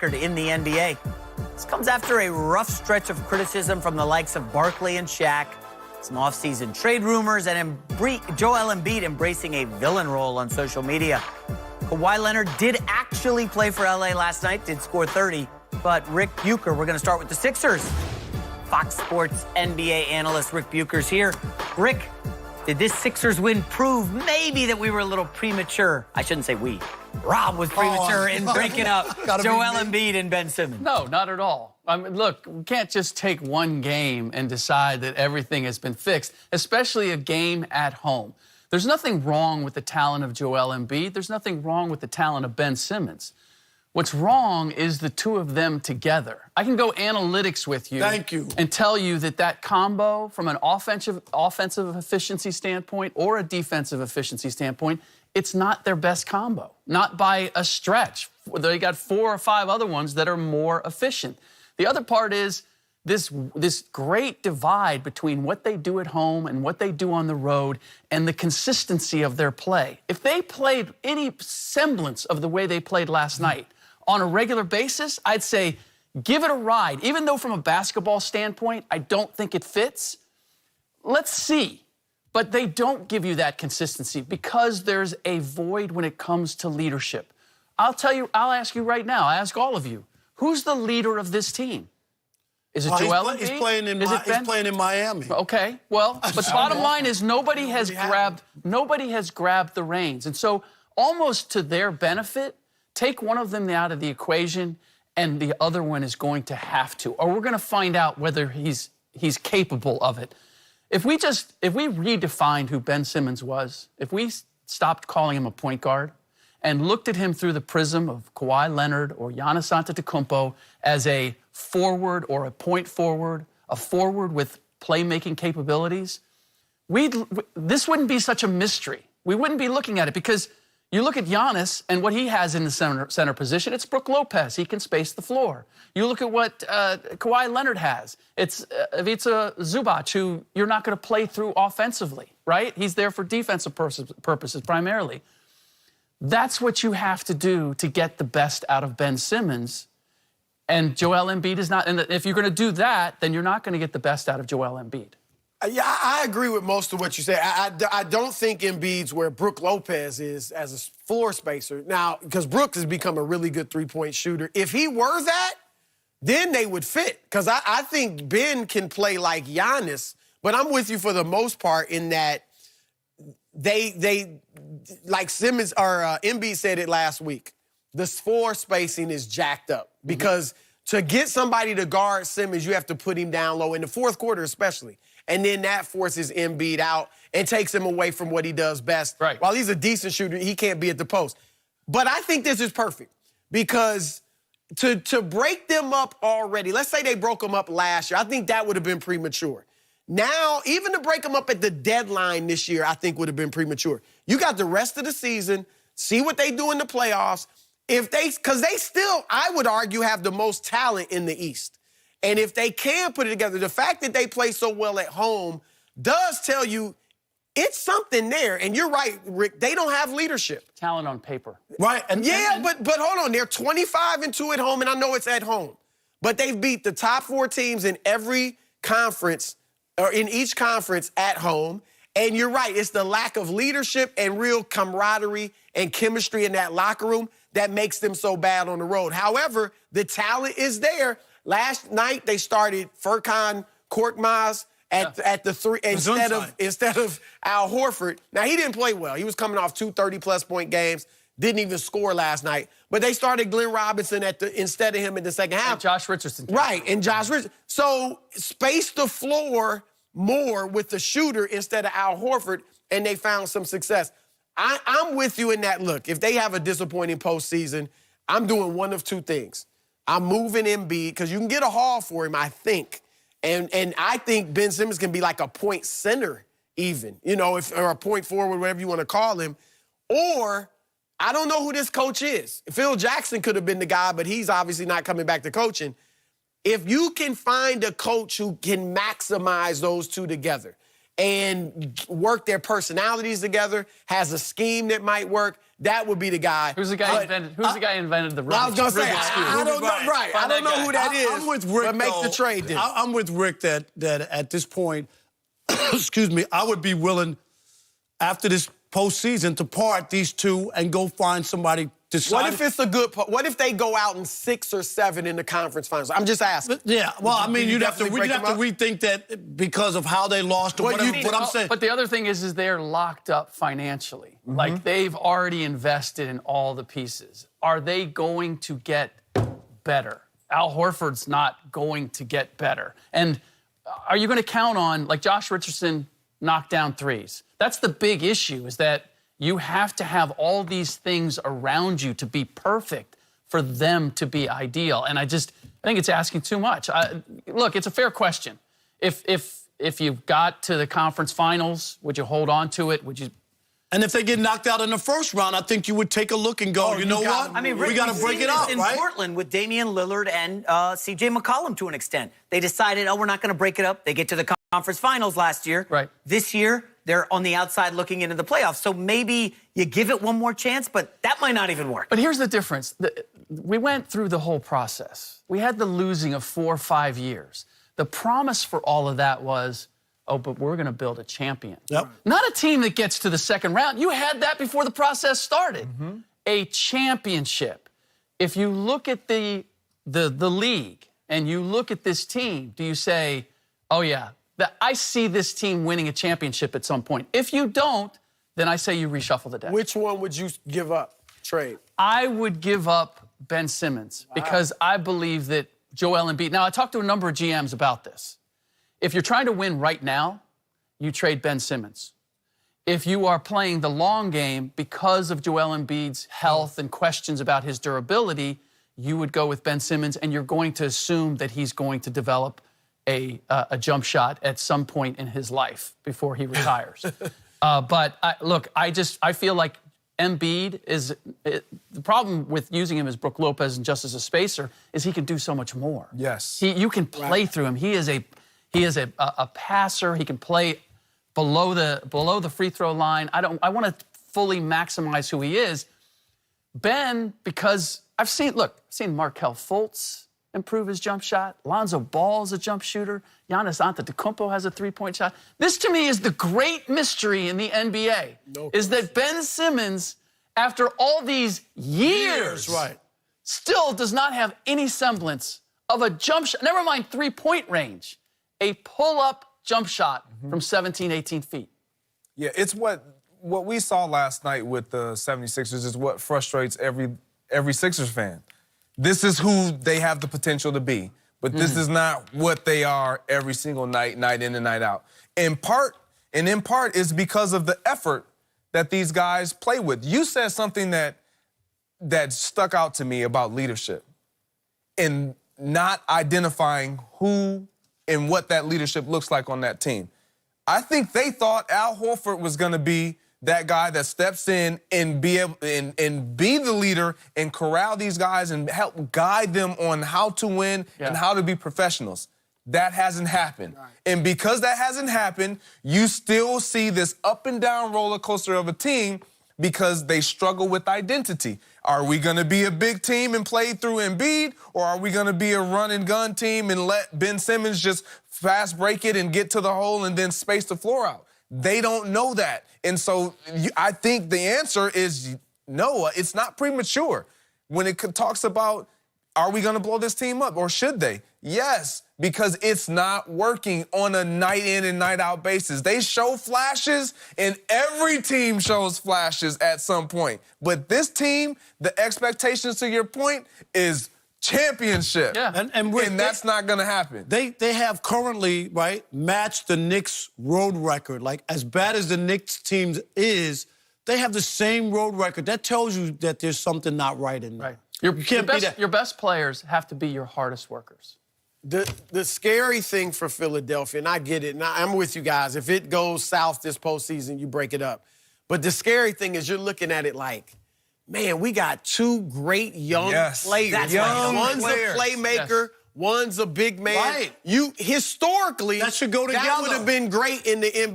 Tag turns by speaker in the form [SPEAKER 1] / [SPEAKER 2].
[SPEAKER 1] in the NBA. This comes after a rough stretch of criticism from the likes of Barkley and Shaq, some offseason trade rumors, and Joel Embiid embracing a villain role on social media. Kawhi Leonard did actually play for LA last night, did score 30, but Rick Bucher, we're going to start with the Sixers. Fox Sports NBA analyst Rick Bucher's here. Rick, did this Sixers win prove maybe that we were a little premature? I shouldn't say we. Rob was premature in breaking up Joel Embiid and Ben Simmons.
[SPEAKER 2] No, not at all. I mean, look, we can't just take one game and decide that everything has been fixed, especially a game at home. There's nothing wrong with the talent of Joel Embiid. There's nothing wrong with the talent of Ben Simmons. What's wrong is the two of them together. I can go analytics with you.
[SPEAKER 3] Thank you.
[SPEAKER 2] And tell you that that combo, from an offensive efficiency standpoint or a defensive efficiency standpoint, it's not their best combo, not by a stretch. They got 4 or 5 other ones that are more efficient. The other part is this great divide between what they do at home and what they do on the road and the consistency of their play. If they played any semblance of the way they played last night on a regular basis, I'd say give it a ride. Even though from a basketball standpoint, I don't think it fits, let's see. But they don't give you that consistency because there's a void when it comes to leadership. I'll ask you right now, I ask all of you, who's the leader of this team? Is it Joel Embiid?
[SPEAKER 3] He's playing in Miami.
[SPEAKER 2] Okay, well, but the bottom line is nobody has grabbed the reins. And so almost to their benefit, take one of them out of the equation and the other one is going to have to. Or we're going to find out whether he's capable of it. If we redefined who Ben Simmons was, if we stopped calling him a point guard and looked at him through the prism of Kawhi Leonard or Giannis Antetokounmpo as a forward or a point forward, a forward with playmaking capabilities, this wouldn't be such a mystery. We wouldn't be looking at it because you look at Giannis and what he has in the center position, it's Brook Lopez. He can space the floor. You look at what Kawhi Leonard has. It's Ivica Zubac, who you're not going to play through offensively, right? He's there for defensive purposes primarily. That's what you have to do to get the best out of Ben Simmons. And Joel Embiid is not. And if you're going to do that, then you're not going to get the best out of Joel Embiid.
[SPEAKER 3] Yeah, I agree with most of what you say. I don't think Embiid's where Brook Lopez is as a floor spacer. Now, because Brook has become a really good three-point shooter. If he were that, then they would fit. Because I think Ben can play like Giannis. But I'm with you for the most part in that they like Simmons or Embiid said it last week. The floor spacing is jacked up because to get somebody to guard Simmons, you have to put him down low in the fourth quarter especially. And then that forces Embiid out and takes him away from what he does best.
[SPEAKER 2] Right.
[SPEAKER 3] While he's a decent shooter, he can't be at the post. But I think this is perfect because to break them up already, let's say they broke them up last year, I think that would have been premature. Now, even to break them up at the deadline this year, I think would have been premature. You got the rest of the season, see what they do in the playoffs. Because they still, I would argue, have the most talent in the East. And if they can put it together, the fact that they play so well at home does tell you it's something there. And you're right, Rick, they don't have leadership.
[SPEAKER 2] Talent on paper.
[SPEAKER 3] Right. But hold on, they're 25-2 at home, and I know it's at home. But they've beat the top 4 teams in every conference, or in each conference at home. And you're right, it's the lack of leadership and real camaraderie and chemistry in that locker room that makes them so bad on the road. However, the talent is there. Last night, they started Furkan Korkmaz at the 3 instead of Al Horford. Now, he didn't play well. He was coming off 2 30-plus point games, didn't even score last night. But they started Glenn Robinson instead of him in the second half.
[SPEAKER 2] And Josh Richardson.
[SPEAKER 3] Right, and Josh Richardson. So space the floor more with the shooter instead of Al Horford, and they found some success. I'm with you in that. Look, if they have a disappointing postseason, I'm doing one of 2 things. I'm moving Embiid because you can get a haul for him, I think. And I think Ben Simmons can be like a point center even, or a point forward, whatever you want to call him. Or I don't know who this coach is. Phil Jackson could have been the guy, but he's obviously not coming back to coaching. If you can find a coach who can maximize those two together and work their personalities together, has a scheme that might work, that would be the guy.
[SPEAKER 2] Who's the guy who invented the
[SPEAKER 3] I was going to say,
[SPEAKER 2] Rubik's Cube?
[SPEAKER 3] I don't know, right. I don't know who that is.
[SPEAKER 4] I'm with Rick,
[SPEAKER 3] but make the trade then.
[SPEAKER 4] I'm with Rick that at this point, excuse me, I would be willing, after this postseason, to part these two and go find somebody.
[SPEAKER 3] What if it's a good? What if they go out in 6 or 7 in the conference finals? I'm just asking.
[SPEAKER 4] Yeah, well, I mean, you'd have to rethink that because of how they lost or whatever. What I'm saying.
[SPEAKER 2] But the other thing is they're locked up financially.
[SPEAKER 3] Mm-hmm.
[SPEAKER 2] Like, they've already invested in all the pieces. Are they going to get better? Al Horford's not going to get better. And are you going to count on, like, Josh Richardson knocked down threes? That's the big issue, is that you have to have all these things around you to be perfect for them to be ideal. And I think it's asking too much. Look, it's a fair question. If you got to the conference finals, would you hold on to it? Would you?
[SPEAKER 4] And if they get knocked out in the first round, I think you would take a look and go, you know what?
[SPEAKER 1] I mean,
[SPEAKER 4] we got to break it up,
[SPEAKER 1] in
[SPEAKER 4] right?
[SPEAKER 1] Portland with Damian Lillard and C.J. McCollum to an extent. They decided, we're not going to break it up. They get to the conference finals last year.
[SPEAKER 2] Right.
[SPEAKER 1] This year, they're on the outside looking into the playoffs. So maybe you give it one more chance, but that might not even work.
[SPEAKER 2] But here's the difference. We went through the whole process. We had the losing of 4 or 5 years. The promise for all of that was, but we're going to build a champion.
[SPEAKER 4] Yep.
[SPEAKER 2] Not a team that gets to the second round. You had that before the process started. Mm-hmm. A championship. If you look at the league and you look at this team, do you say, oh, yeah, I see this team winning a championship at some point? If you don't, then I say you reshuffle the deck.
[SPEAKER 3] Which one would you give up, trade?
[SPEAKER 2] I would give up Ben Simmons because I believe that Joel Embiid. Now, I talked to a number of GMs about this. If you're trying to win right now, you trade Ben Simmons. If you are playing the long game because of Joel Embiid's health and questions about his durability, you would go with Ben Simmons, and you're going to assume that he's going to develop a jump shot at some point in his life before he retires. But I feel like Embiid is the problem with using him as Brook Lopez and just as a spacer is he can do so much more.
[SPEAKER 5] Yes,
[SPEAKER 2] you can play through him. He is a passer. He can play below the free throw line. I want to fully maximize who he is. Ben, because I've seen Markelle Fultz improve his jump shot. Lonzo Ball is a jump shooter. Giannis Antetokounmpo has a three-point shot. This, to me, is the great mystery in the NBA, is that Ben Simmons, after all these years, still does not have any semblance of a jump shot, never mind three-point range, a pull-up jump shot from 17, 18 feet.
[SPEAKER 5] Yeah, it's what we saw last night with the 76ers is what frustrates every Sixers fan. This is who they have the potential to be, but this is not what they are every single night, night in and night out. In part is because of the effort that these guys play with. You said something that stuck out to me about leadership and not identifying who and what that leadership looks like on that team. I think they thought Al Horford was going to be that guy that steps in and be able and be the leader and corral these guys and help guide them on how to win and how to be professionals. That hasn't happened. Right. And because that hasn't happened, you still see this up and down roller coaster of a team because they struggle with identity. Are we going to be a big team and play through Embiid, or are we going to be a run and gun team and let Ben Simmons just fast break it and get to the hole and then space the floor out? They don't know that. And so I think the answer is no, it's not premature. When it talks about, are we going to blow this team up or should they? Yes, because it's not working on a night in and night out basis. They show flashes, and every team shows flashes at some point. But this team, the expectations, to your point, is championship.
[SPEAKER 2] Yeah.
[SPEAKER 4] And
[SPEAKER 5] that's not going to happen.
[SPEAKER 4] They have currently, matched the Knicks road record. Like, as bad as the Knicks team is, they have the same road record. That tells you that there's something not right in there.
[SPEAKER 2] Right. Your best players have to be your hardest workers.
[SPEAKER 3] The scary thing for Philadelphia, and I get it, and I'm with you guys, if it goes south this postseason, you break it up. But the scary thing is you're looking at it like, man, we got two great young players. One's a playmaker, one's a big man.
[SPEAKER 4] Right.
[SPEAKER 3] Historically,
[SPEAKER 4] that should go together.
[SPEAKER 3] That would have been great in the NBA.